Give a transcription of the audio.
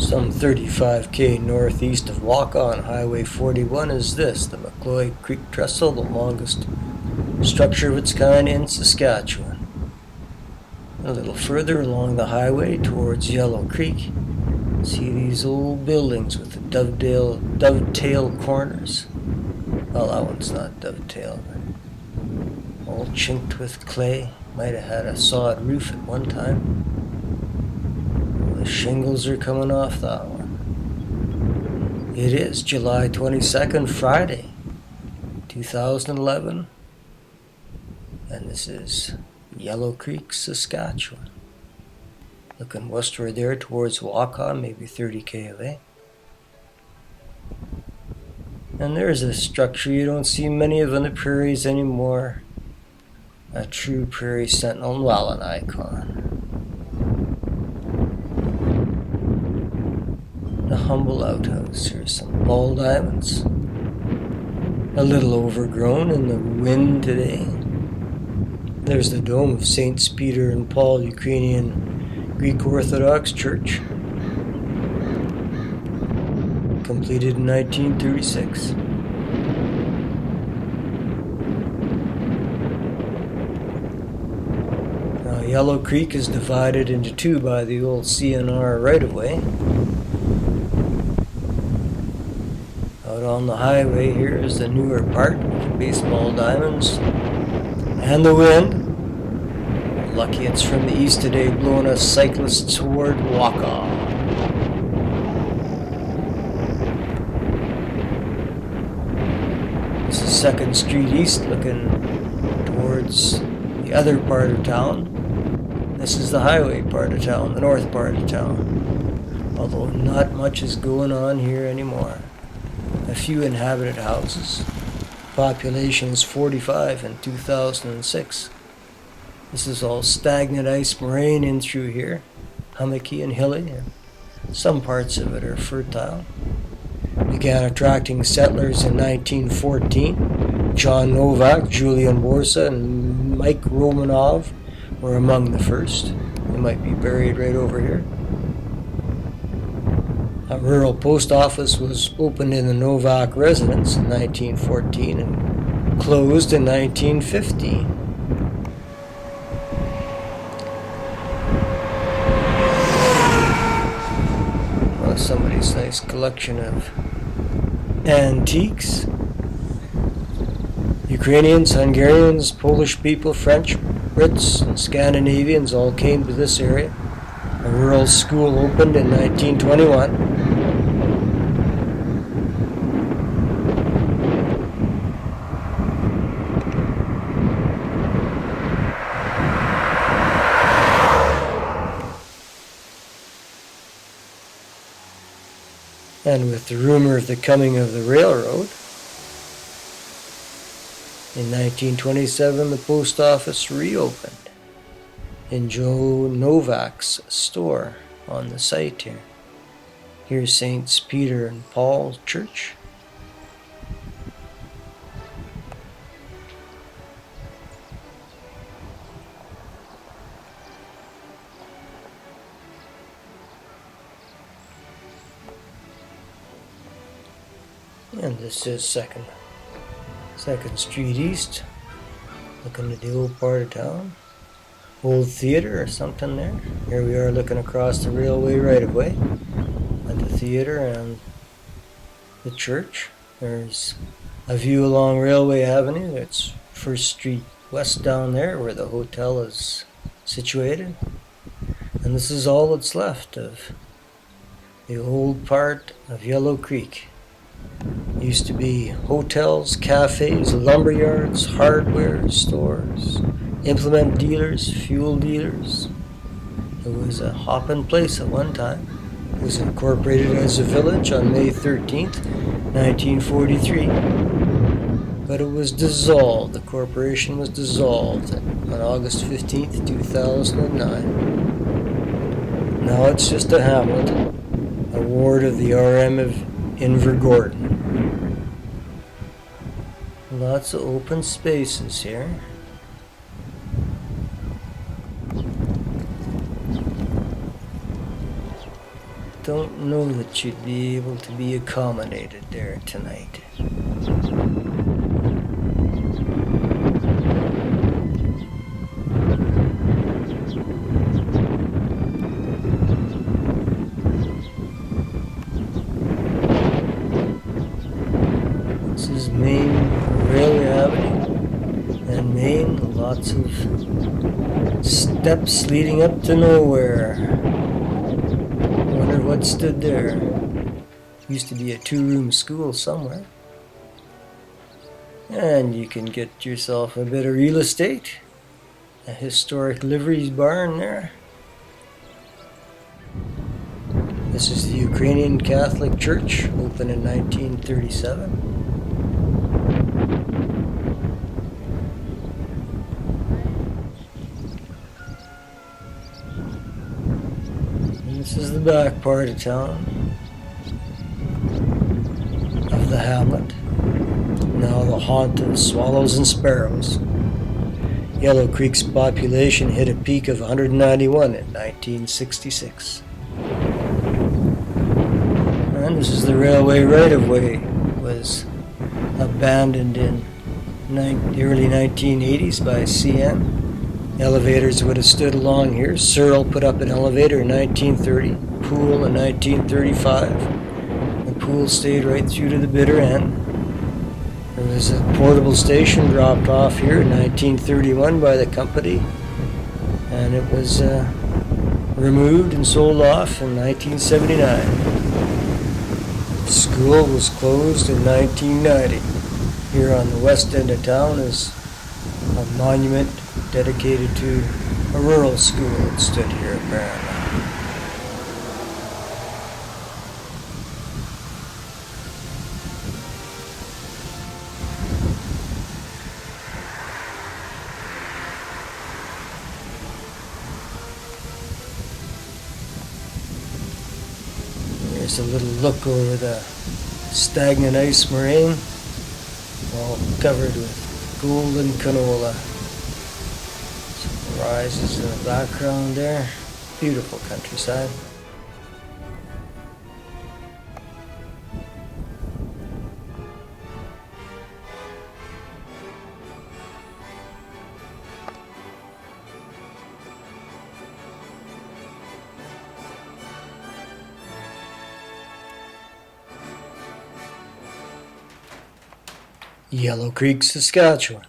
Some 35 km northeast of Waca on Highway 41 is this, the McCloy Creek Trestle, the longest structure of its kind in Saskatchewan. A little further along the highway towards Yellow Creek, see these old buildings with the dovetail corners. Well, that one's not dovetail, but all chinked with clay. Might have had a sod roof at one time. The shingles are coming off that one. It is July 22nd, Friday, 2011, and this is Yellow Creek, Saskatchewan. Looking westward there towards Waca, maybe 30 away. And there's a structure you don't see many of on the prairies anymore. A true prairie sentinel, well, an icon. The humble outhouse. Here's some ball diamonds. A little overgrown in the wind today. There's the dome of Saints Peter and Paul Ukrainian Greek Orthodox Church. Completed in 1936. Now, Yellow Creek is divided into two by the old CNR right-of-way. Out on the highway here is the newer part, baseball diamonds, and the wind. Lucky it's from the east today, blowing us cyclists toward Waca. This is 2nd Street East, looking towards the other part of town. This is the highway part of town, the north part of town. Although not much is going on here anymore. A few inhabited houses. Population is 45 in 2006. This is all stagnant ice moraine in through here, hummocky and hilly, and some parts of it are fertile. Began attracting settlers in 1914. John Novak, Julian Borsa, and Mike Romanov were among the first. They might be buried right over here. A rural post office was opened in the Novak residence in 1914 and closed in 1915. Well, somebody's nice collection of antiques. Ukrainians, Hungarians, Polish people, French, Brits, and Scandinavians all came to this area. A rural school opened in 1921. And with the rumor of the coming of the railroad, in 1927 the post office reopened in Joe Novak's store on the site here. Here's Saints Peter and Paul Church. And this is 2nd Street East. Looking at the old part of town. Old theater or something there. Here we are looking across the railway right of way at the theater and the church. There's a view along Railway Avenue. It's 1st Street West down there where the hotel is situated. And this is all that's left of the old part of Yellow Creek. Used to be hotels, cafes, lumber yards, hardware stores, implement dealers, fuel dealers. It was a hopping place at one time. It was incorporated as a village on May 13th, 1943. But it was dissolved. The corporation was dissolved on August 15th, 2009. Now it's just a hamlet, a ward of the RM of Invergordon. Lots of open spaces here. don't know that you'd be able to be accommodated there tonight. This is Main Railway Avenue, and Main, lots of steps leading up to nowhere. Wonder what stood there. Used to be a 2-room school somewhere. And you can get yourself a bit of real estate. A historic liveries barn there. This is the Ukrainian Catholic Church, opened in 1937. This is the back part of town, of the hamlet, now the haunt of swallows and sparrows. Yellow Creek's population hit a peak of 191 in 1966. And this is the railway right-of-way. It was abandoned in the early 1980s by CN. Elevators would have stood along here. Searle put up an elevator in 1930, Pool in 1935. The Pool stayed right through to the bitter end. There was a portable station dropped off here in 1931 by the company, and it was removed and sold off in 1979. The school was closed in 1990. Here on the west end of town is a monument dedicated to a rural school that stood here apparently. There's a little look over the stagnant ice moraine, all covered with golden canola. Rises in the background there. Beautiful countryside. Yellow Creek, Saskatchewan.